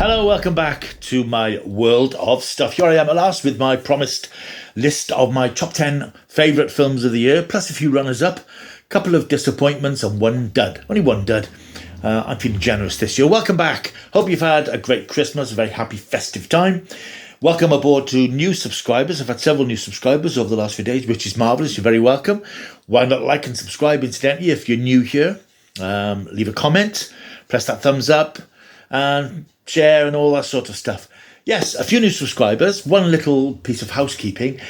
Hello, welcome back to my world of stuff. Here I am at last with my promised list of my top 10 favourite films of the year, plus a few runners-up, a couple of disappointments and one dud. Only one dud. I'm feeling generous this year. Welcome back. Hope you've had a great Christmas, a very happy festive time. Welcome aboard to new subscribers. I've had several new subscribers over the last few days, which is marvellous. You're very welcome. Why not like and subscribe incidentally if you're new here? Leave a comment, press that thumbs up, and share and all that sort of stuff. Yes, a few new subscribers, one little piece of housekeeping.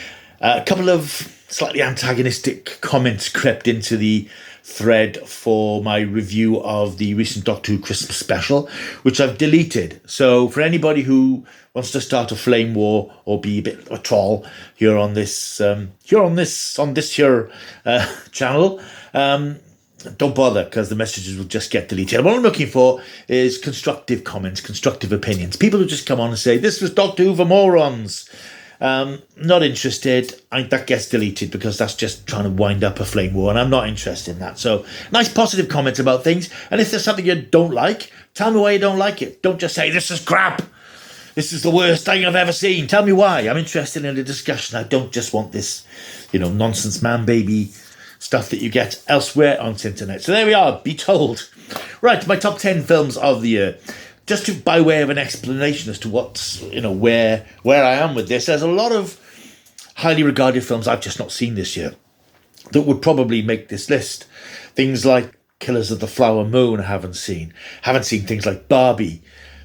A couple of slightly antagonistic comments crept into the thread for my review of the recent Doctor Who Christmas special, which I've deleted. So for anybody who wants to start a flame war or be a bit of a troll here on this channel, don't bother, because the messages will just get deleted. What I'm looking for is constructive comments, constructive opinions. People who just come on and say, this was Doctor Who for morons. Not interested. That gets deleted because that's just trying to wind up a flame war, and I'm not interested in that. So nice positive comments about things. And if there's something you don't like, tell me why you don't like it. Don't just say, this is crap. This is the worst thing I've ever seen. Tell me why. I'm interested in a discussion. I don't just want this, nonsense man-baby stuff that you get elsewhere on the internet. So there we are, be told. Right, my top 10 films of the year. Just by way of an explanation as to what's, where I am with this, there's a lot of highly regarded films I've just not seen this year that would probably make this list. Things like Killers of the Flower Moon I haven't seen. Haven't seen things like Barbie.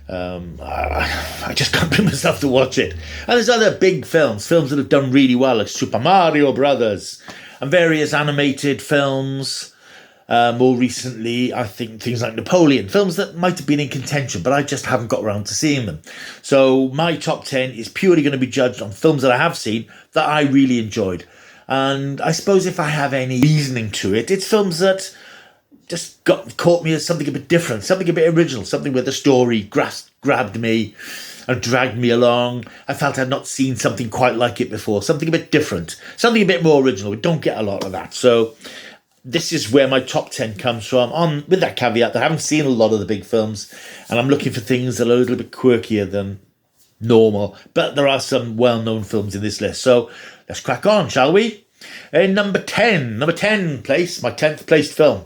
I just can't bring myself to watch it. And there's other big films that have done really well, like Super Mario Brothers, and various animated films. More recently, I think things like Napoleon, films that might have been in contention, but I just haven't got around to seeing them. So my top 10 is purely going to be judged on films that I have seen that I really enjoyed. And I suppose if I have any reasoning to it, it's films that just caught me as something a bit different, something a bit original, something where the story grabbed me and dragged me along. I felt I'd not seen something quite like it before, something a bit different, something a bit more original. We don't get a lot of that. So this is where my top 10 comes from, with that caveat that I haven't seen a lot of the big films, and I'm looking for things that are a little bit quirkier than normal. But there are some well-known films in this list. So let's crack on, shall we? Number 10 place, my 10th placed film.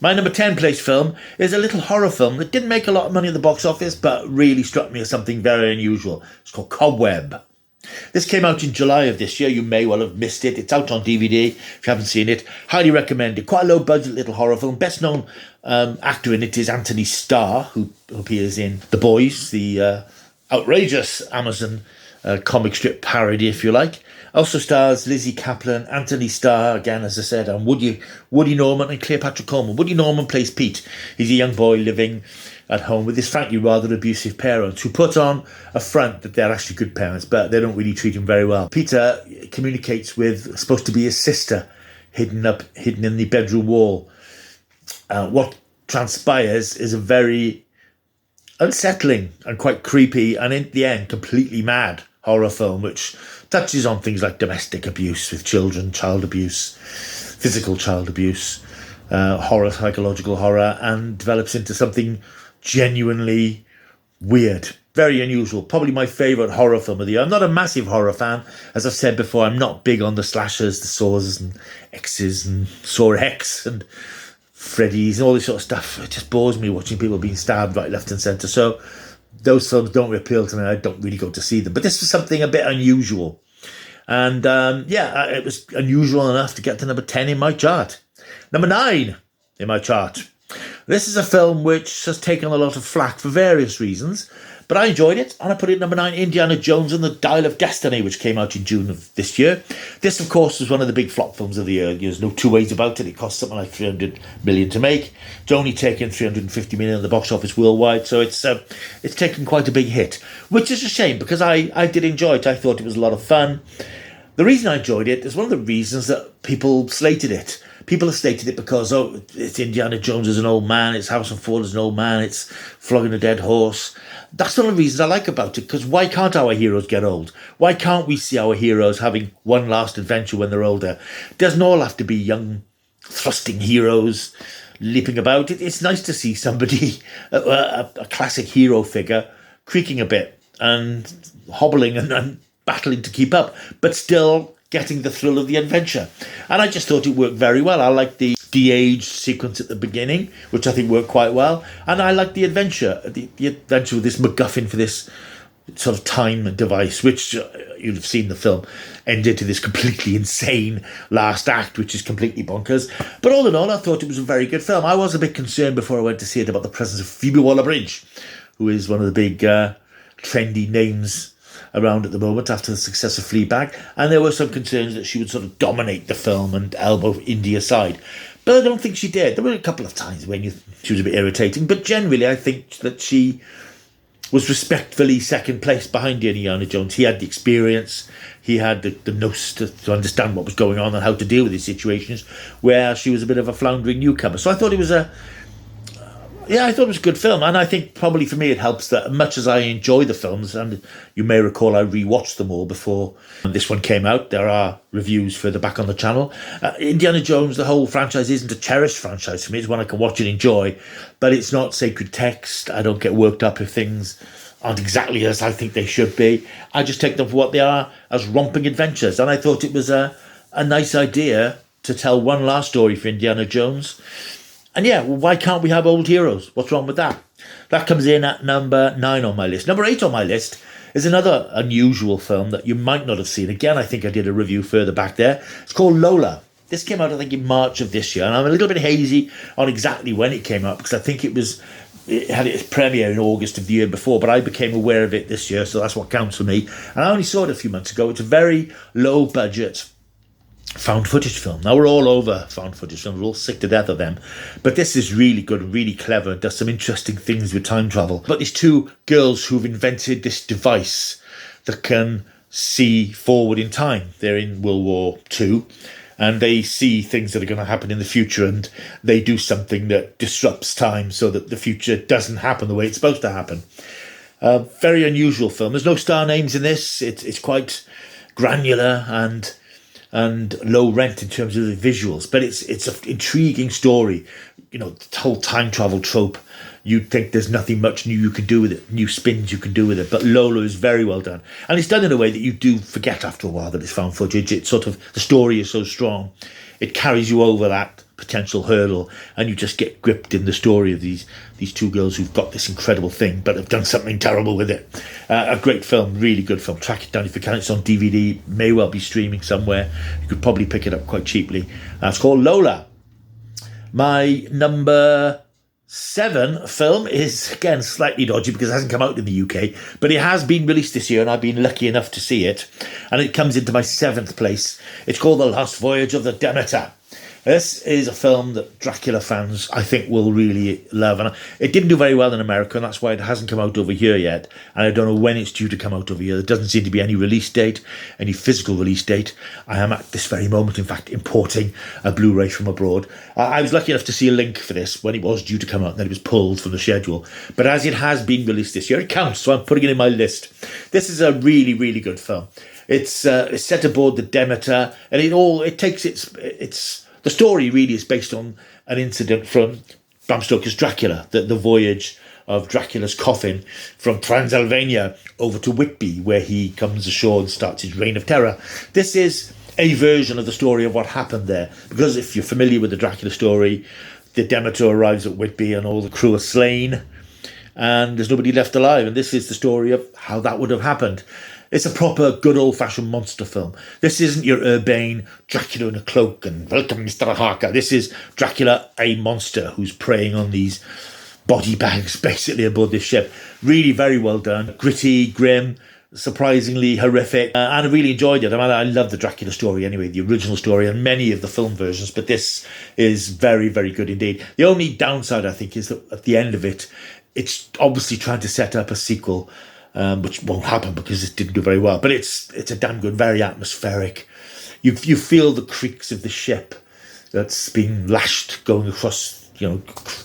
My number 10 place film is a little horror film that didn't make a lot of money at the box office, but really struck me as something very unusual. It's called Cobweb. This came out in July of this year. You may well have missed it. It's out on DVD if you haven't seen it. Highly recommend it. Quite a low-budget little horror film. Best known actor in it is Anthony Starr, who appears in The Boys, the outrageous Amazon comic strip parody, if you like. Also stars Lizzie Kaplan, Anthony Starr, again, as I said, and Woody Norman and Cleopatra Coleman. Woody Norman plays Pete. He's a young boy living at home with his frankly rather abusive parents who put on a front that they're actually good parents, but they don't really treat him very well. Peter communicates with supposed to be his sister, hidden in the bedroom wall. What transpires is a very unsettling and quite creepy, and in the end, completely mad horror film, which touches on things like domestic abuse with children, child abuse, physical child abuse, horror, psychological horror, and develops into something genuinely weird, very unusual. Probably my favourite horror film of the year. I'm not a massive horror fan. As I've said before, I'm not big on the slashers, the Saws and X's and Saw X and Freddy's and all this sort of stuff. It just bores me watching people being stabbed right, left and centre. So those films don't appeal to me. I don't really go to see them. But this was something a bit unusual. And it was unusual enough to get to number 10 in my chart. Number 9 in my chart. This is a film which has taken a lot of flack for various reasons, but I enjoyed it, and I put it at number 9, Indiana Jones and the Dial of Destiny, which came out in June of this year. This, of course, was one of the big flop films of the year. There's no two ways about it. It cost something like $300 million to make. It's only taken $350 million at the box office worldwide, so it's taken quite a big hit, which is a shame because I did enjoy it. I thought it was a lot of fun. The reason I enjoyed it is one of the reasons that people slated it. People have stated it because, it's Indiana Jones as an old man, it's Harrison Ford as an old man, it's flogging a dead horse. That's one of the reasons I like about it, because why can't our heroes get old? Why can't we see our heroes having one last adventure when they're older? It doesn't all have to be young, thrusting heroes leaping about. It's nice to see somebody, a classic hero figure, creaking a bit and hobbling and battling to keep up, but still getting the thrill of the adventure. And I just thought it worked very well. I liked the de-age sequence at the beginning, which I think worked quite well. And I liked the adventure with this MacGuffin for this sort of time device, which you'd have seen the film, ended to this completely insane last act, which is completely bonkers. But all in all, I thought it was a very good film. I was a bit concerned before I went to see it about the presence of Phoebe Waller-Bridge, who is one of the big trendy names around at the moment after the success of Fleabag, and there were some concerns that she would sort of dominate the film and elbow Indy aside. But I don't think she did. There were a couple of times when she was a bit irritating, but generally I think that she was respectfully second place behind Indiana Jones. He had the experience, he had the nous to understand what was going on and how to deal with these situations, where she was a bit of a floundering newcomer. So I thought it was a good film, and I think probably for me it helps that much as I enjoy the films, and you may recall I rewatched them all before this one came out. There are reviews further back on the channel. Indiana Jones, the whole franchise, isn't a cherished franchise for me. It's one I can watch and enjoy, but it's not sacred text. I don't get worked up if things aren't exactly as I think they should be. I just take them for what they are, as romping adventures, and I thought it was a nice idea to tell one last story for Indiana Jones. And yeah, well, why can't we have old heroes? What's wrong with that? That comes in at number 9 on my list. Number 8 on my list is another unusual film that you might not have seen. Again, I think I did a review further back there. It's called Lola. This came out, I think, in March of this year. And I'm a little bit hazy on exactly when it came out, because I think it had its premiere in August of the year before, but I became aware of it this year, so that's what counts for me. And I only saw it a few months ago. It's a very low budget found footage film. Now, we're all over found footage films, we're all sick to death of them, but this is really good and really clever. It does some interesting things with time travel. But these two girls who've invented this device that can see forward in time. They're in World War II, and they see things that are going to happen in the future, and they do something that disrupts time so that the future doesn't happen the way it's supposed to happen. Very unusual film. There's no star names in this. It's quite granular and low rent in terms of the visuals, but it's an intriguing story. You know, the whole time travel trope, you'd think there's nothing much new you can do with it, new spins you can do with it, but Lola is very well done, and it's done in a way that you do forget after a while that it's found footage. It's sort of, the story is so strong, it carries you over that potential hurdle, and you just get gripped in the story of these two girls who've got this incredible thing but have done something terrible with it. A great film, really good film. Track it down if you can. It's on DVD, may well be streaming somewhere. You could probably pick it up quite cheaply. It's called Lola. My number 7 film is, again, slightly dodgy because it hasn't come out in the UK, but it has been released this year and I've been lucky enough to see it, and it comes into my 7th place. It's called The Last Voyage of the Demeter. This is a film that Dracula fans, I think, will really love. And it didn't do very well in America, and that's why it hasn't come out over here yet. And I don't know when it's due to come out over here. There doesn't seem to be any release date, any physical release date. I am at this very moment, in fact, importing a Blu-ray from abroad. I was lucky enough to see a link for this when it was due to come out, and then it was pulled from the schedule. But as it has been released this year, it counts, so I'm putting it in my list. This is a really, really good film. It's set aboard the Demeter, and it takes its the story really is based on an incident from Bram Stoker's Dracula, the voyage of Dracula's coffin from Transylvania over to Whitby, where he comes ashore and starts his reign of terror. This is a version of the story of what happened there, because if you're familiar with the Dracula story, the Demeter arrives at Whitby and all the crew are slain and there's nobody left alive, and this is the story of how that would have happened. It's a proper good old-fashioned monster film. This isn't your urbane Dracula in a cloak and welcome Mr. Harker. This is Dracula, a monster who's preying on these body bags basically aboard this ship. Really very well done. Gritty, grim, surprisingly horrific, and I really enjoyed it. I mean, I love the Dracula story anyway, the original story, and many of the film versions, but this is very, very good indeed. The only downside, I think, is that at the end of it, it's obviously trying to set up a sequel, which won't happen because it didn't do very well. But it's a damn good, very atmospheric. You feel the creaks of the ship that's being lashed, going across,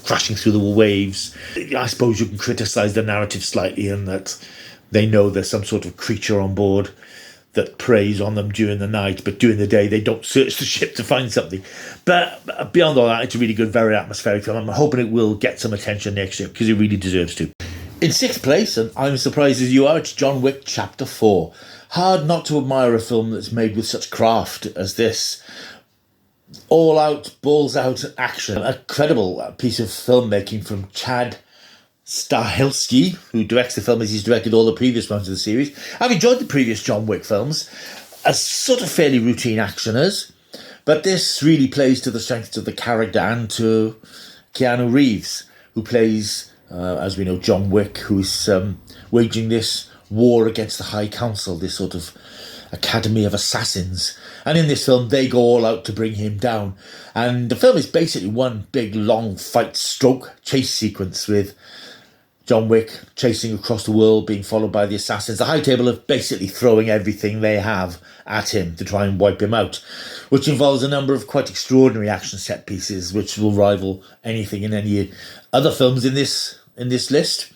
crashing through the waves. I suppose you can criticise the narrative slightly in that they know there's some sort of creature on board that preys on them during the night, but during the day they don't search the ship to find something. But beyond all that, it's a really good, very atmospheric film. I'm hoping it will get some attention next year because it really deserves to. In sixth place, and I'm as surprised as you are, it's John Wick Chapter 4. Hard not to admire a film that's made with such craft as this. All out, balls out action. A credible piece of filmmaking from Chad Stahelski, who directs the film as he's directed all the previous ones of the series. I've enjoyed the previous John Wick films as sort of fairly routine actioners, but this really plays to the strengths of the character and to Keanu Reeves, who plays, as we know, John Wick, who's waging this war against the High Council, this sort of academy of assassins. And in this film, they go all out to bring him down. And the film is basically one big, long fight stroke chase sequence with John Wick chasing across the world, being followed by the assassins. The High Table are basically throwing everything they have at him to try and wipe him out, which involves a number of quite extraordinary action set pieces, which will rival anything in any other films in this list.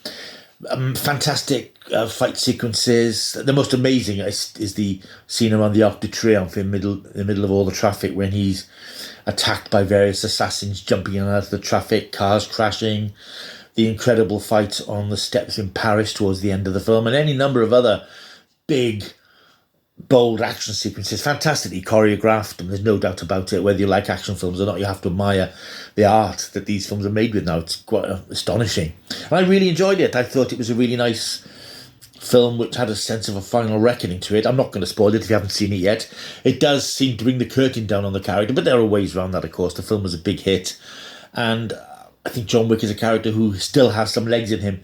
Fantastic fight sequences. The most amazing is the scene around the Arc de Triomphe in the middle of all the traffic when he's attacked by various assassins jumping in and out of the traffic, cars crashing. The incredible fight on the steps in Paris towards the end of the film, and any number of other big, bold action sequences, fantastically choreographed, and there's no doubt about it. Whether you like action films or not, you have to admire the art that these films are made with now. It's quite astonishing. And I really enjoyed it. I thought it was a really nice film which had a sense of a final reckoning to it. I'm not going to spoil it if you haven't seen it yet. It does seem to bring the curtain down on the character, but there are ways around that, of course. The film was a big hit, and I think John Wick is a character who still has some legs in him.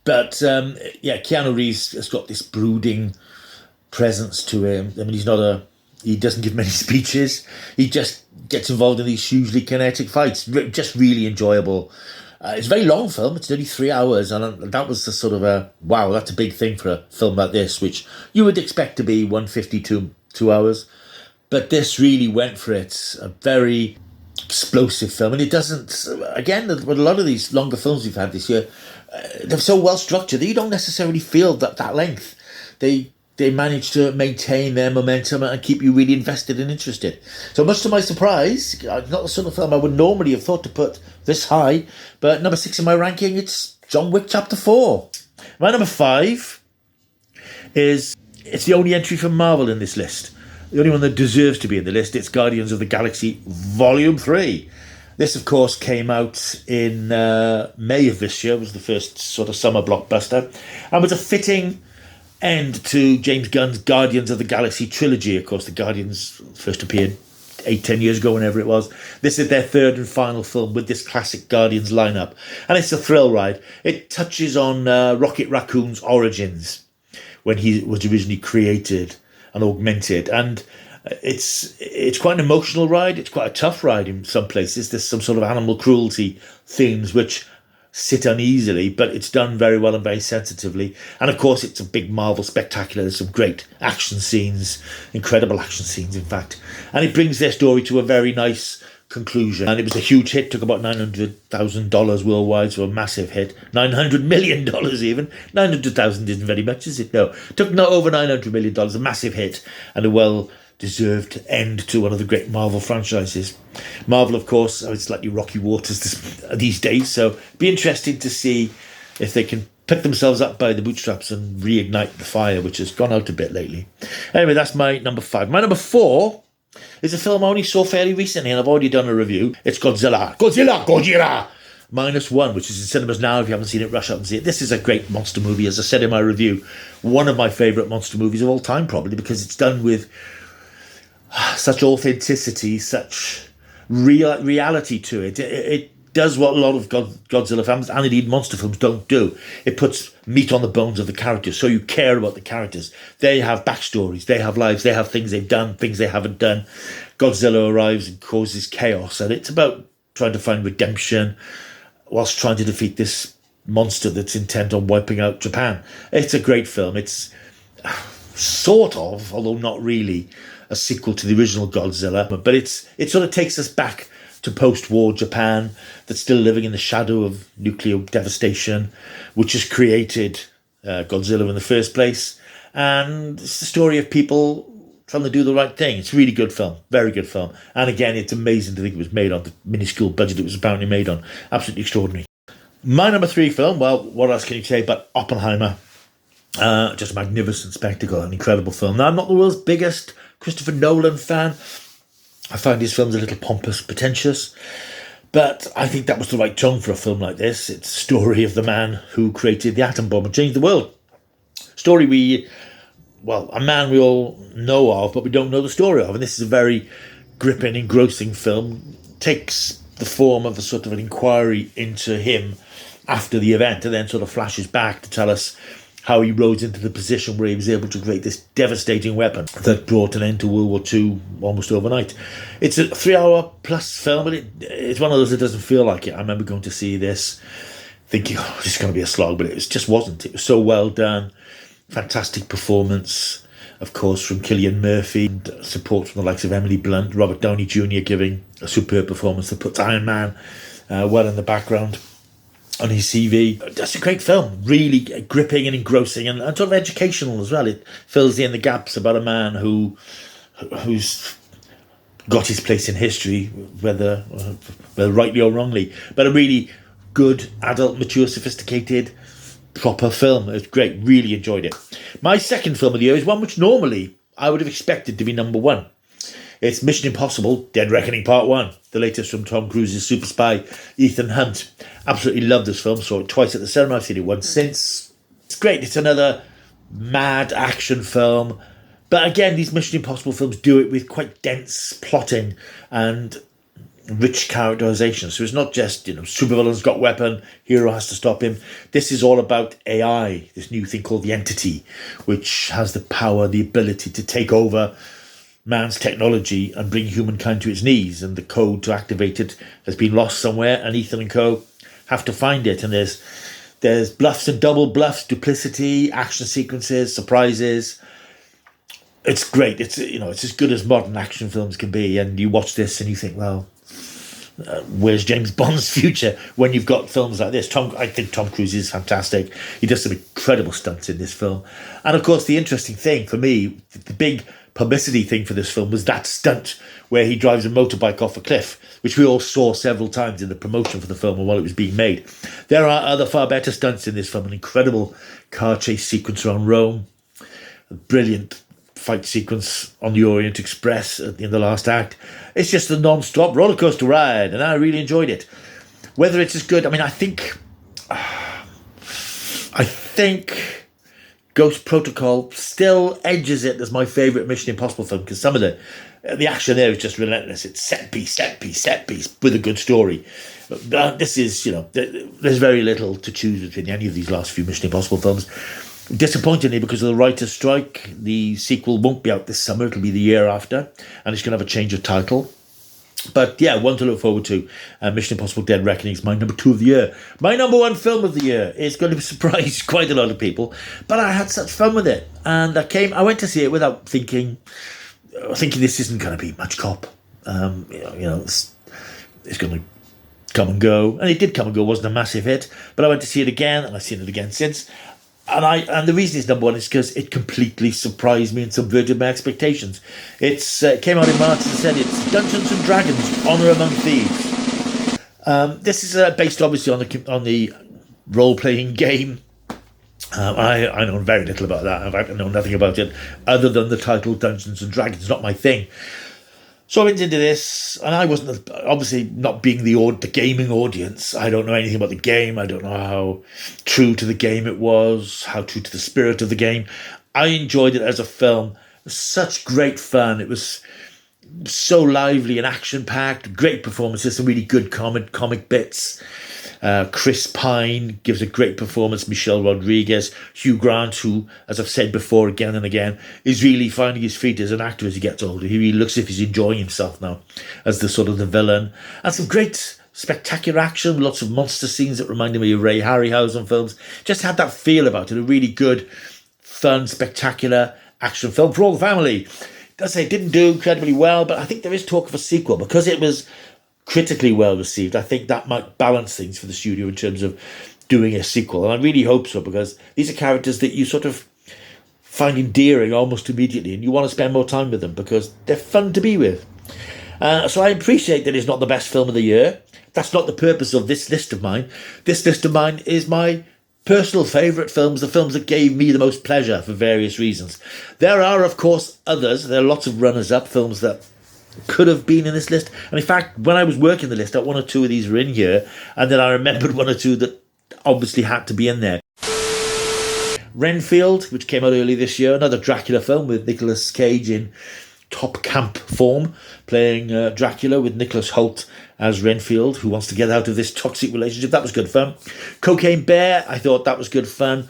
But, Keanu Reeves has got this brooding presence to him. I mean, he doesn't give many speeches. He just gets involved in these hugely kinetic fights. Just really enjoyable. It's a very long film. It's nearly 3 hours. And that was the sort of wow, that's a big thing for a film like this, which you would expect to be 152 2 hours. But this really went for it. A very explosive film, and it doesn't, again, with a lot of these longer films we've had this year, they're so well structured that you don't necessarily feel that length. They manage to maintain their momentum and keep you really invested and interested. So much to my surprise, not the sort of film I would normally have thought to put this high, but number 6 in my ranking, it's John Wick Chapter 4. My number 5 it's the only entry from Marvel in this list. The only one that deserves to be in the list. It's Guardians of the Galaxy Volume 3. This, of course, came out in May of this year. It was the first sort of summer blockbuster, and was a fitting end to James Gunn's Guardians of the Galaxy trilogy. Of course, the Guardians first appeared 8-10 years ago, whenever it was. This is their third and final film with this classic Guardians lineup, and it's a thrill ride. It touches on Rocket Raccoon's origins when he was originally created and augmented, and it's quite an emotional ride. It's quite a tough ride in some places. There's some sort of animal cruelty themes which sit uneasily, but it's done very well and very sensitively. And of course, it's a big Marvel spectacular. There's some great action scenes, incredible action scenes, in fact, and it brings their story to a very nice conclusion. And it was a huge hit. Took about $900,000 worldwide, so a massive hit. $900 million even. 900,000 isn't very much, is it? No. Took not over $900 million, a massive hit, and a well-deserved end to one of the great Marvel franchises. Marvel, of course, it's slightly rocky waters these days, so be interesting to see if they can pick themselves up by the bootstraps and reignite the fire, which has gone out a bit lately. Anyway, that's my number 5. My number 4 is a film I only saw fairly recently, and I've already done a review. It's Godzilla -1, which is in cinemas now. If you haven't seen it, rush up and see it. This is a great monster movie. As I said in my review, one of my favourite monster movies of all time, probably, because it's done with such authenticity, such reality to it. It does what a lot of Godzilla films, and indeed monster films, don't do. It puts meat on the bones of the characters, so you care about the characters. They have backstories, they have lives, they have things they've done, things they haven't done. Godzilla arrives and causes chaos, and it's about trying to find redemption whilst trying to defeat this monster that's intent on wiping out Japan. It's a great film. It's sort of, although not really, a sequel to the original Godzilla, but it sort of takes us back to post-war Japan that's still living in the shadow of nuclear devastation, which has created Godzilla in the first place. And it's the story of people trying to do the right thing. It's a really good film, very good film. And again, it's amazing to think it was made on the minuscule budget it was apparently made on. Absolutely extraordinary. My number three film, well, what else can you say but Oppenheimer? Just a magnificent spectacle, an incredible film. Now, I'm not the world's biggest Christopher Nolan fan. I find his films a little pompous, pretentious. But I think that was the right tone for a film like this. It's the story of the man who created the atom bomb and changed the world. A man we all know of, but we don't know the story of. And this is a very gripping, engrossing film. Takes the form of a sort of an inquiry into him after the event, and then sort of flashes back to tell us how he rose into the position where he was able to create this devastating weapon that brought an end to World War II almost overnight. It's a 3-hour plus film, but it's one of those that doesn't feel like it. I remember going to see this thinking, oh, this is going to be a slog, but it just wasn't. It was so well done. Fantastic performance, of course, from Cillian Murphy, and support from the likes of Emily Blunt, Robert Downey Jr. giving a superb performance that puts Iron Man well in the background on his CV. That's a great film, really gripping and engrossing, and sort of educational as well. It fills in the gaps about a man who's got his place in history, whether rightly or wrongly, but a really good, adult, mature, sophisticated, proper film. It's great, really enjoyed it. My second film of the year is one which normally I would have expected to be number one. It's Mission Impossible Dead Reckoning Part 1, the latest from Tom Cruise's super spy Ethan Hunt. Absolutely love this film, saw it twice at the cinema, I've seen it once since. It's great, it's another mad action film, but again, these Mission Impossible films do it with quite dense plotting and rich characterization. So it's not just, supervillain's got weapon, hero has to stop him. This is all about AI, this new thing called the Entity, which has the power, the ability to take over man's technology and bring humankind to its knees, and the code to activate it has been lost somewhere, and Ethan and co have to find it. And there's bluffs and double bluffs, duplicity, action sequences, surprises. It's great. It's as good as modern action films can be. And you watch this and you think, well, where's James Bond's future when you've got films like this? I think Tom Cruise is fantastic. He does some incredible stunts in this film. And of course, the interesting thing for me, the big publicity thing for this film was that stunt where he drives a motorbike off a cliff, which we all saw several times in the promotion for the film and while it was being made. There are other far better stunts in this film, an incredible car chase sequence around Rome, a brilliant fight sequence on the Orient Express in the last act. It's just a non-stop roller coaster ride, and I really enjoyed it. Whether it's as good, I think Ghost Protocol still edges it as my favourite Mission Impossible film, because some of the action there is just relentless. It's set piece with a good story. But this is, there's very little to choose between any of these last few Mission Impossible films. Disappointingly, because of the writer's strike, the sequel won't be out this summer. It'll be the year after, and it's going to have a change of title. But yeah, one to look forward to. Mission Impossible Dead Reckoning is my number 2 of the year. My number 1 film of the year is going to surprise quite a lot of people, but I had such fun with it. And I went to see it without thinking this isn't going to be much cop. It's going to come and go. And it did come and go, wasn't a massive hit. But I went to see it again, and I've seen it again since. And the reason it's number 1 is because it completely surprised me and subverted my expectations. It came out in March, and said it's Dungeons and Dragons: Honor Among Thieves. This is based obviously on the role-playing game. I know very little about that. In fact, I know nothing about it other than the title Dungeons and Dragons. Not my thing. So I went into this, and I wasn't, obviously not being the gaming audience. I don't know anything about the game. I don't know how true to the game it was, how true to the spirit of the game. I enjoyed it as a film. It was such great fun. It was so lively and action-packed. Great performances, some really good comic bits. Chris Pine gives a great performance. Michelle Rodriguez, Hugh Grant, who, as I've said before again and again, is really finding his feet as an actor as he gets older. He really looks as if he's enjoying himself now as the villain. And some great spectacular action, lots of monster scenes that reminded me of Ray Harryhausen films. Just had that feel about it, a really good, fun, spectacular action film for all the family. As I say, it didn't do incredibly well, but I think there is talk of a sequel because it was critically well received. I think that might balance things for the studio in terms of doing a sequel, and I really hope so, because these are characters that you sort of find endearing almost immediately, and you want to spend more time with them because they're fun to be with. So I appreciate that it's not the best film of the year. that's not the purpose of this list of mine. This list of mine is my personal favourite films, the films that gave me the most pleasure for various reasons. There are, of course, others. There are lots of runners-up, films that could have been in this list. And in fact, when I was working the list, one or two of these were in here, and then I remembered one or two that obviously had to be in there. Renfield, which came out early this year, another Dracula film with Nicolas Cage in top camp form, playing Dracula with Nicholas Hoult as Renfield, who wants to get out of this toxic relationship. That was good fun. Cocaine Bear, I thought that was good fun.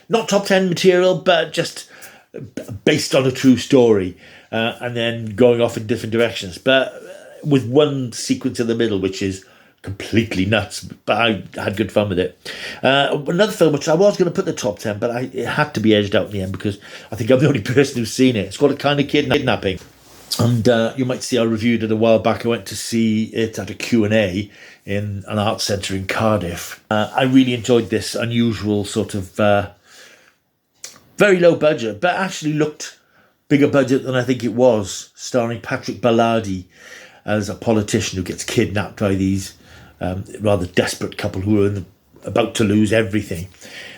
Not top 10 material, but just based on a true story, and then going off in different directions. But with one sequence in the middle, which is completely nuts, but I had good fun with it. Another film which I was going to put in the top 10, but it had to be edged out in the end because I think I'm the only person who's seen it. It's called A Kind of Kidnapping. And you might see I reviewed it a while back. I went to see it at a Q&A in an art centre in Cardiff. I really enjoyed this unusual sort of very low budget, but actually looked bigger budget than I think it was, starring Patrick Ballardi as a politician who gets kidnapped by these rather desperate couple who are about to lose everything.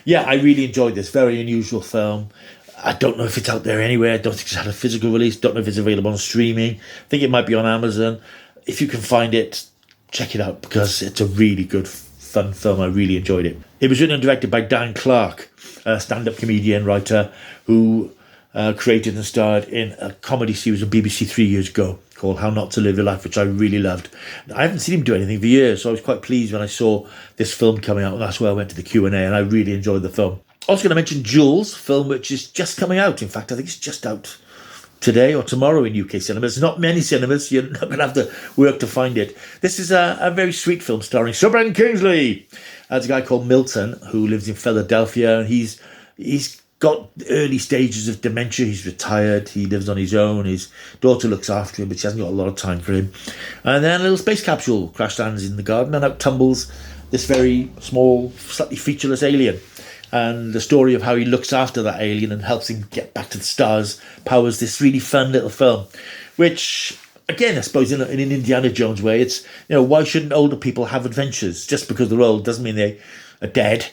Yeah, I really enjoyed this. Very unusual film. I don't know if it's out there anywhere. I don't think it's had a physical release. Don't know if it's available on streaming. I think it might be on Amazon. If you can find it, check it out because it's a really good, fun film. I really enjoyed it. It was written and directed by Dan Clark, a stand-up comedian, writer, who created and starred in a comedy series on BBC 3 years ago called How Not to Live Your Life, which I really loved. I haven't seen him do anything for years, so I was quite pleased when I saw this film coming out, and that's why I went to the Q&A, and I really enjoyed the film. Also going to mention Jules, film which is just coming out. In fact, I think it's just out today or tomorrow in UK cinemas. Not many cinemas. You're not going to have to work to find it. This is a very sweet film starring Sir Ben Kingsley. There's a guy called Milton who lives in Philadelphia, and he's got early stages of dementia. He's retired. He lives on his own. His daughter looks after him, but she hasn't got a lot of time for him. And then a little space capsule crash lands in the garden, and out tumbles this very small, slightly featureless alien. And the story of how he looks after that alien and helps him get back to the stars powers this really fun little film, which, again, I suppose in an Indiana Jones way, it's, why shouldn't older people have adventures? Just because they're old doesn't mean they are dead.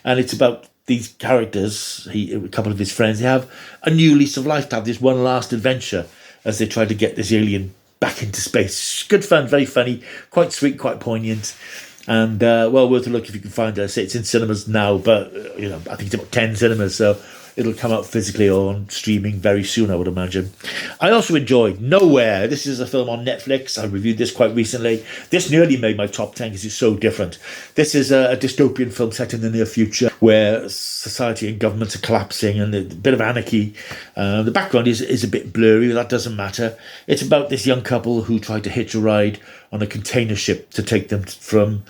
And it's about these characters, a couple of his friends, they have a new lease of life to have this one last adventure as they try to get this alien back into space. Good fun, very funny, quite sweet, quite poignant. And well worth a look if you can find it. I say it's in cinemas now, but I think it's about 10 cinemas, so it'll come out physically or on streaming very soon, I would imagine. I also enjoyed Nowhere. This is a film on Netflix. I reviewed this quite recently. This nearly made my top 10 because it's so different. This is a dystopian film set in the near future where society and governments are collapsing and a bit of anarchy. The background is a bit blurry, but that doesn't matter. It's about this young couple who try to hitch a ride on a container ship to take them from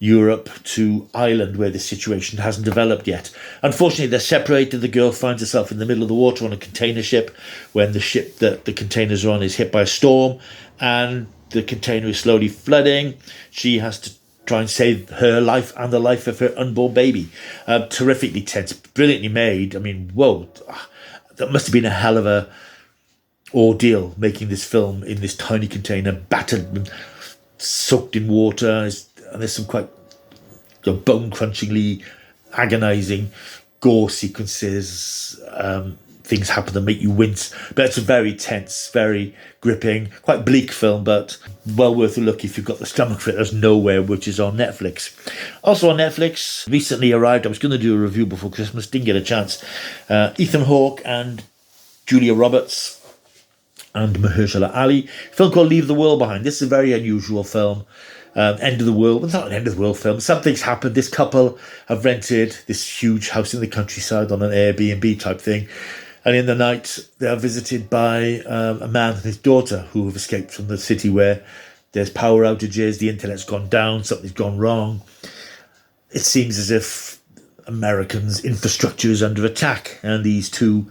Europe to Ireland, where the situation hasn't developed yet. Unfortunately, they're separated. The girl finds herself in the middle of the water on a container ship when the ship that the containers are on is hit by a storm and the container is slowly flooding. She has to try and save her life and the life of her unborn baby. Terrifically tense, brilliantly made. I mean, whoa, that must have been a hell of a ordeal making this film in this tiny container, battered and soaked in water. And there's some quite bone-crunchingly agonising gore sequences. Things happen that make you wince. But it's a very tense, very gripping, quite bleak film, but well worth a look if you've got the stomach for it. There's Nowhere, which is on Netflix. Also on Netflix, recently arrived. I was going to do a review before Christmas, didn't get a chance. Ethan Hawke and Julia Roberts and Mahershala Ali. A film called Leave the World Behind. This is a very unusual film. End of the world. Well, it's not an end of the world film. Something's happened. This couple have rented this huge house in the countryside on an Airbnb type thing. And in the night, they are visited by a man and his daughter who have escaped from the city where there's power outages, the internet's gone down, something's gone wrong. It seems as if Americans' infrastructure is under attack, and these two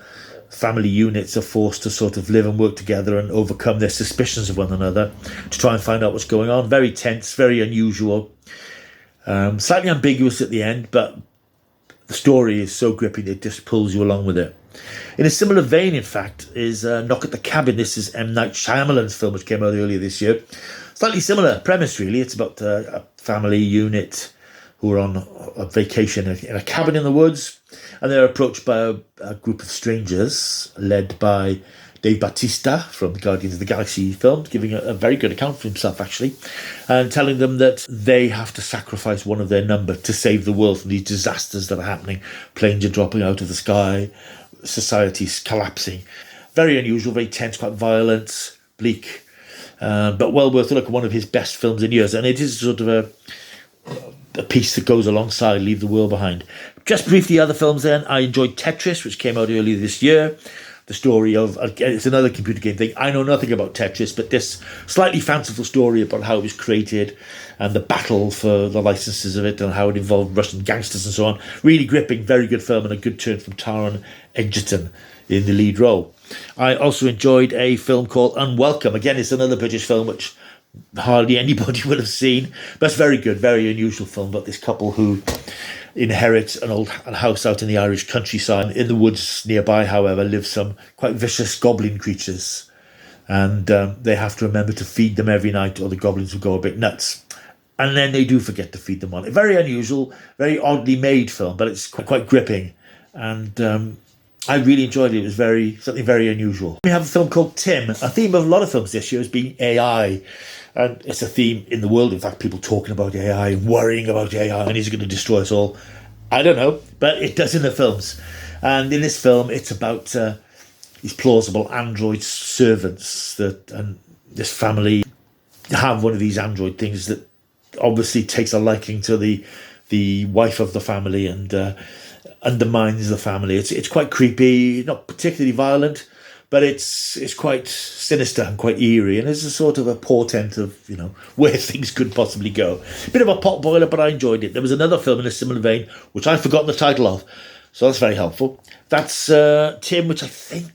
family units are forced to sort of live and work together and overcome their suspicions of one another to try and find out what's going on. Very tense, very unusual, slightly ambiguous at the end, but the story is so gripping it just pulls you along with it. In a similar vein, in fact, is Knock at the Cabin. This is M. Night Shyamalan's film, which came out earlier this year, Slightly similar premise, really. It's about a family unit who are on a vacation in a cabin in the woods, and they're approached by a group of strangers led by Dave Bautista from the Guardians of the Galaxy film, giving a very good account for himself, actually, and telling them that they have to sacrifice one of their number to save the world from these disasters that are happening. Planes are dropping out of the sky, society's collapsing. Very unusual, very tense, quite violent, bleak, but well worth a look at. One of his best films in years, and it is sort of a piece that goes alongside Leave the World Behind. Just briefly, other films then. I enjoyed Tetris, which came out earlier this year. The story of, again, it's another computer game thing. I know nothing about Tetris, but this slightly fanciful story about how it was created and the battle for the licenses of it and how it involved Russian gangsters and so on. Really gripping, very good film, and a good turn from Taron Egerton in the lead role. I also enjoyed a film called Unwelcome. Again, it's another British film which hardly anybody would have seen, but it's very good, very unusual film about this couple who inherit an old house out in the Irish countryside. In the woods nearby, however, live some quite vicious goblin creatures, and they have to remember to feed them every night or the goblins will go a bit nuts. And then they do forget to feed them on. A very unusual, very oddly made film, but it's quite gripping, and I really enjoyed it. It was something very unusual. We have a film called Tim. A theme of a lot of films this year has been AI. And it's a theme in the world. In fact, people talking about AI and worrying about AI and is it going to destroy us all? I don't know, but it does in the films. And in this film, it's about these plausible android servants and this family have one of these android things that obviously takes a liking to the wife of the family and undermines the family. It's quite creepy, not particularly violent, but it's quite sinister and quite eerie, and it's a sort of a portent of, where things could possibly go. Bit of a potboiler, but I enjoyed it. There was another film in a similar vein, which I've forgotten the title of, so that's very helpful. That's Tim, which I think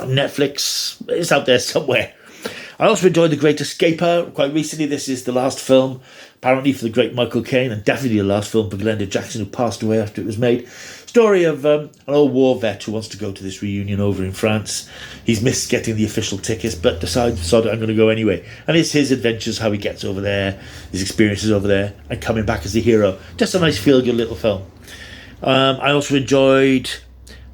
Netflix is out there somewhere. I also enjoyed The Great Escaper quite recently. This is the last film, apparently, for the great Michael Caine, and definitely the last film for Glenda Jackson, who passed away after it was made. Story of an old war vet who wants to go to this reunion over in France. He's missed getting the official tickets, but decides, I'm going to go anyway. And it's his adventures, how he gets over there, his experiences over there, and coming back as a hero. Just a nice feel-good little film. I also enjoyed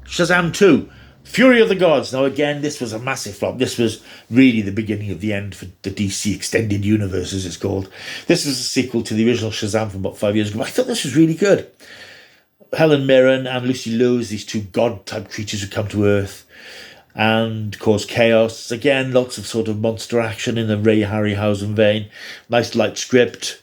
Shazam 2. Fury of the Gods. Now, again, this was a massive flop. This was really the beginning of the end for the DC Extended Universe, as it's called. This was a sequel to the original Shazam from about 5 years ago. I thought this was really good. Helen Mirren and Lucy Liu as these two god-type creatures who come to Earth and cause chaos. Again, lots of sort of monster action in the Ray Harryhausen vein. Nice light script.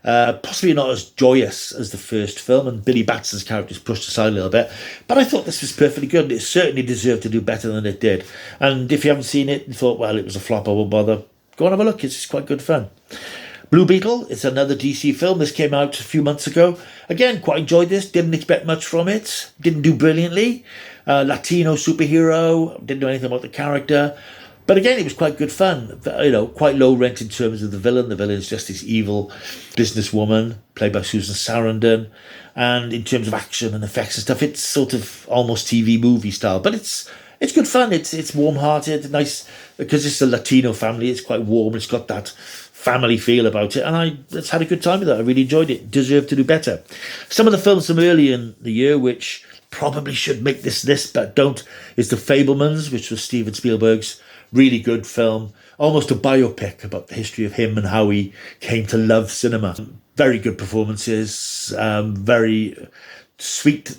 Possibly not as joyous as the first film, and Billy Batson's character is pushed aside a little bit, but I thought this was perfectly good. It certainly deserved to do better than it did. And if you haven't seen it and thought, well, it was a flop, I won't bother, go and have a look. It's quite good fun. Blue Beetle, it's another DC film. This came out a few months ago. Again, quite enjoyed this. Didn't expect much from it. Didn't do brilliantly. Latino superhero. Didn't know anything about the character. But again, it was quite good fun. Quite low rent in terms of the villain. The villain is just this evil businesswoman played by Susan Sarandon. And in terms of action and effects and stuff, it's sort of almost TV movie style. But it's good fun. It's warm-hearted, nice, because it's a Latino family. It's quite warm. It's got that family feel about it, and I just had a good time with it. I really enjoyed it. Deserved to do better. Some of the films from early in the year, which probably should make this list but don't, is The Fabelmans, which was Steven Spielberg's really good film, almost a biopic about the history of him and how he came to love cinema. Very good performances, very sweet,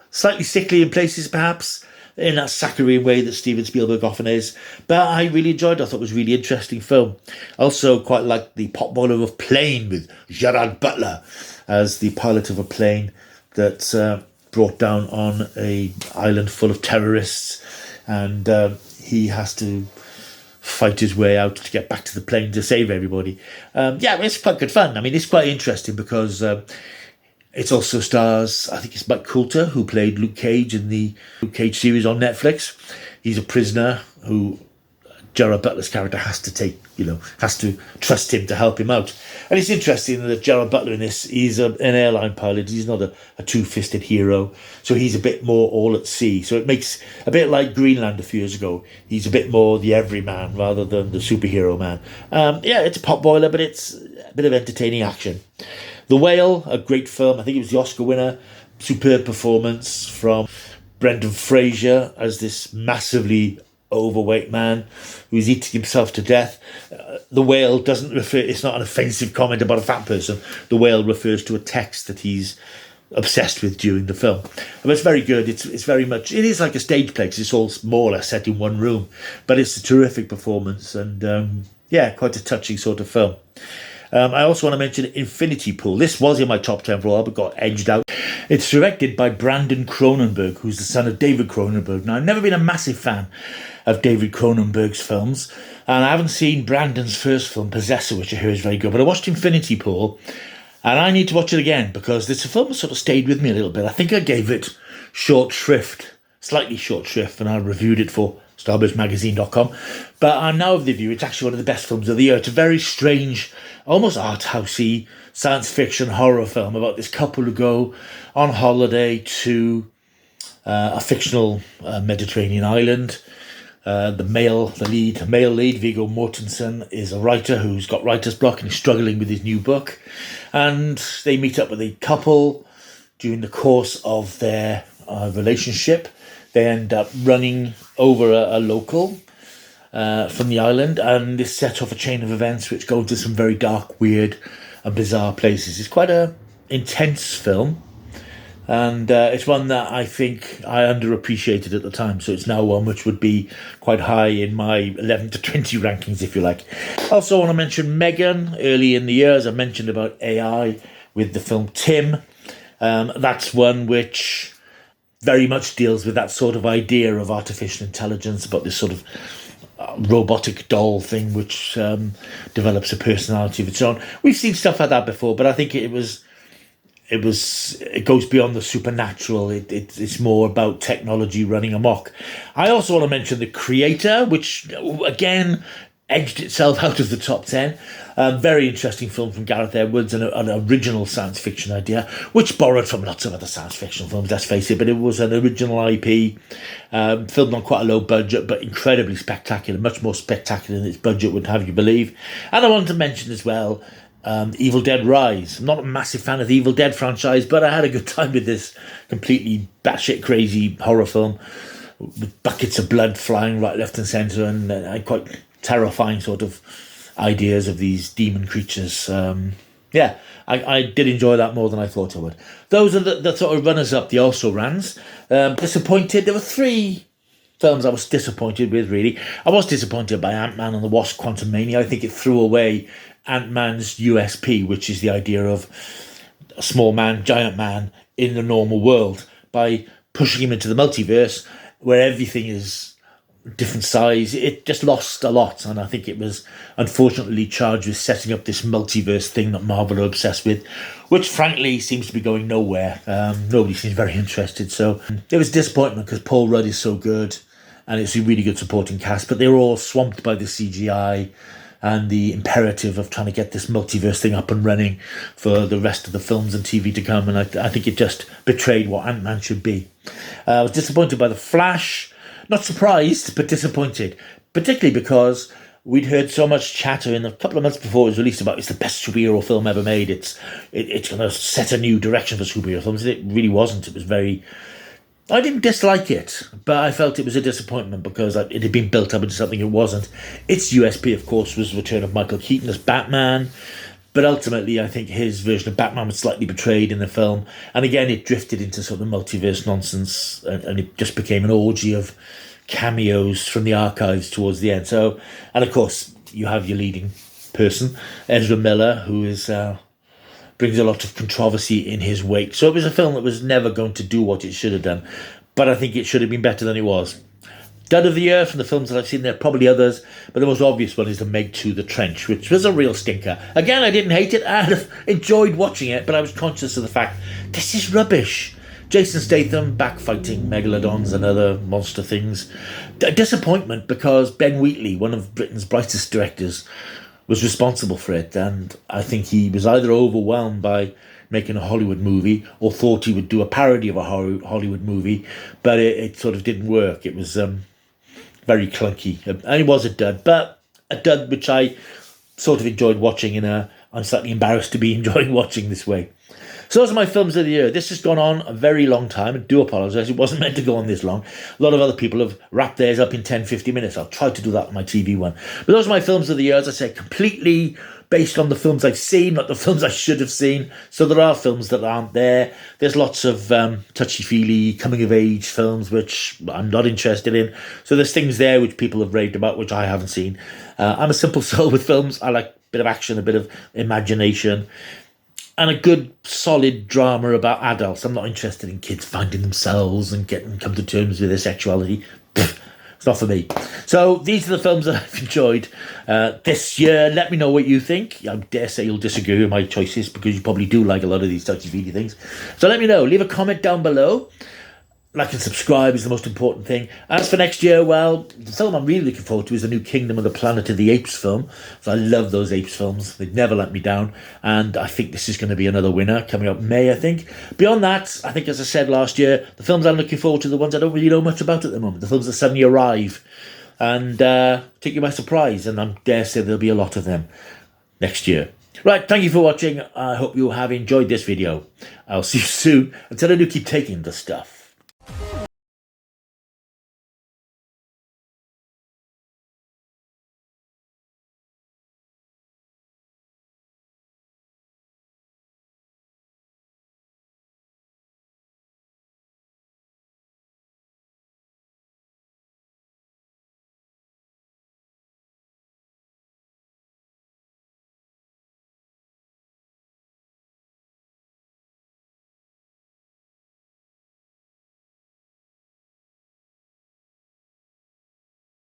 slightly sickly in places perhaps, in that saccharine way that Steven Spielberg often is. But I really enjoyed it. I thought it was a really interesting film. Also quite liked the potboiler of Plane with Gerard Butler as the pilot of a plane that brought down on a island full of terrorists, and he has to fight his way out to get back to the plane to save everybody. It's quite good fun. I mean, it's quite interesting because it also stars, I think it's Mike Coulter, who played Luke Cage in the Luke Cage series on Netflix. He's a prisoner who Gerard Butler's character has to trust him to help him out. And it's interesting that Gerard Butler in this, he's an airline pilot. He's not a two-fisted hero. So he's a bit more all at sea. So it makes, a bit like Greenland a few years ago, he's a bit more the everyman rather than the superhero man. It's a potboiler, but it's a bit of entertaining action. The Whale, a great film. I think it was the Oscar winner. Superb performance from Brendan Fraser as this massively overweight man who's eating himself to death. The Whale doesn't refer, it's not an offensive comment about a fat person. The Whale refers to a text that he's obsessed with during the film. But it's very good. It's very much, it is like a stage play because it's all more or less set in one room. But it's a terrific performance and quite a touching sort of film. I also want to mention Infinity Pool. This was in my top 10 for a while, but got edged out. It's directed by Brandon Cronenberg, who's the son of David Cronenberg. Now, I've never been a massive fan of David Cronenberg's films, and I haven't seen Brandon's first film, Possessor, which I hear is very good, but I watched Infinity Pool, and I need to watch it again, because it's a film that sort of stayed with me a little bit. I think I gave it slightly short shrift, and I reviewed it for StarburstMagazine.com, but I'm now of the view it's actually one of the best films of the year. It's a very strange, almost art housey science fiction horror film about this couple who go on holiday to a fictional Mediterranean island. The male lead, Viggo Mortensen, is a writer who's got writer's block and is struggling with his new book. And they meet up with a couple during the course of their relationship. They end up running over a local from the island, and this sets off a chain of events which go to some very dark, weird and bizarre places. It's quite an intense film, and it's one that I think I underappreciated at the time, so it's now one which would be quite high in my 11 to 20 rankings, if you like. Also want to mention Megan. Early in the year, as I mentioned about AI with the film Tim, that's one which very much deals with that sort of idea of artificial intelligence, about this sort of robotic doll thing which develops a personality of its own. We've seen stuff like that before, but I think it goes beyond the supernatural. It's more about technology running amok. I also want to mention The Creator, which again edged itself out of the top 10. Very interesting film from Gareth Edwards, an original science fiction idea, which borrowed from lots of other science fiction films, let's face it, but it was an original IP, filmed on quite a low budget, but incredibly spectacular, much more spectacular than its budget would have you believe. And I wanted to mention as well, Evil Dead Rise. I'm not a massive fan of the Evil Dead franchise, but I had a good time with this completely batshit crazy horror film with buckets of blood flying right, left and centre, and quite terrifying sort of ideas of these demon creatures. I did enjoy that more than I thought I would. Those are the sort of runners-up, the also-rans. Disappointed. There were 3 films I was disappointed with, really. I was disappointed by Ant-Man and the Wasp: Quantumania. I think it threw away Ant-Man's USP, which is the idea of a small man, giant man in the normal world, by pushing him into the multiverse where everything is different size. It just lost a lot, and I think it was unfortunately charged with setting up this multiverse thing that Marvel are obsessed with, which frankly seems to be going nowhere. Nobody seems very interested, so it was disappointment because Paul Rudd is so good and it's a really good supporting cast, but they were all swamped by the CGI and the imperative of trying to get this multiverse thing up and running for the rest of the films and TV to come, and I think it just betrayed what Ant-Man should be. I was disappointed by The Flash. Not surprised, but disappointed, particularly because we'd heard so much chatter in a couple of months before it was released about it's the best superhero film ever made. It's going to set a new direction for superhero films. It really wasn't. It was very... I didn't dislike it, but I felt it was a disappointment because it had been built up into something it wasn't. Its USP, of course, was the return of Michael Keaton as Batman, but ultimately I think his version of Batman was slightly betrayed in the film, and again it drifted into sort of multiverse nonsense, and it just became an orgy of cameos from the archives towards the end. So, and of course you have your leading person, Ezra Miller, who is brings a lot of controversy in his wake. So it was a film that was never going to do what it should have done, but I think it should have been better than it was. Dud of the year from the films that I've seen, there are probably others, but the most obvious one is The Meg 2: The Trench, which was a real stinker. Again, I didn't hate it, I enjoyed watching it, but I was conscious of the fact, this is rubbish. Jason Statham back fighting megalodons and other monster things. A disappointment because Ben Wheatley, one of Britain's brightest directors, was responsible for it, and I think he was either overwhelmed by making a Hollywood movie or thought he would do a parody of a Hollywood movie, but it sort of didn't work. It was very clunky, and it was a dud, but a dud which I sort of enjoyed watching, and I'm slightly embarrassed to be enjoying watching this way. So those are my films of the year. This has gone on a very long time. I do apologise. It wasn't meant to go on this long. A lot of other people have wrapped theirs up in 10, 50 minutes. I'll try to do that on my TV one. But those are my films of the year, as I said, completely based on the films I've seen, not the films I should have seen. So there are films that aren't there. There's lots of touchy-feely, coming-of-age films, which I'm not interested in. So there's things there which people have raved about, which I haven't seen. I'm a simple soul with films. I like a bit of action, a bit of imagination, and a good, solid drama about adults. I'm not interested in kids finding themselves and come to terms with their sexuality. It's not for me. So these are the films that I've enjoyed this year. Let me know what you think. I dare say you'll disagree with my choices because you probably do like a lot of these touchy-feely things. So let me know. Leave a comment down below. Like and subscribe is the most important thing. As for next year, well, the film I'm really looking forward to is the new Kingdom of the Planet of the Apes film. So I love those Apes films. They've never let me down. And I think this is going to be another winner coming up May, I think. Beyond that, I think, as I said last year, the films I'm looking forward to are the ones I don't really know much about at the moment. The films that suddenly arrive and take you by surprise. And I dare say there'll be a lot of them next year. Right, thank you for watching. I hope you have enjoyed this video. I'll see you soon. Until I do, keep taking the stuff.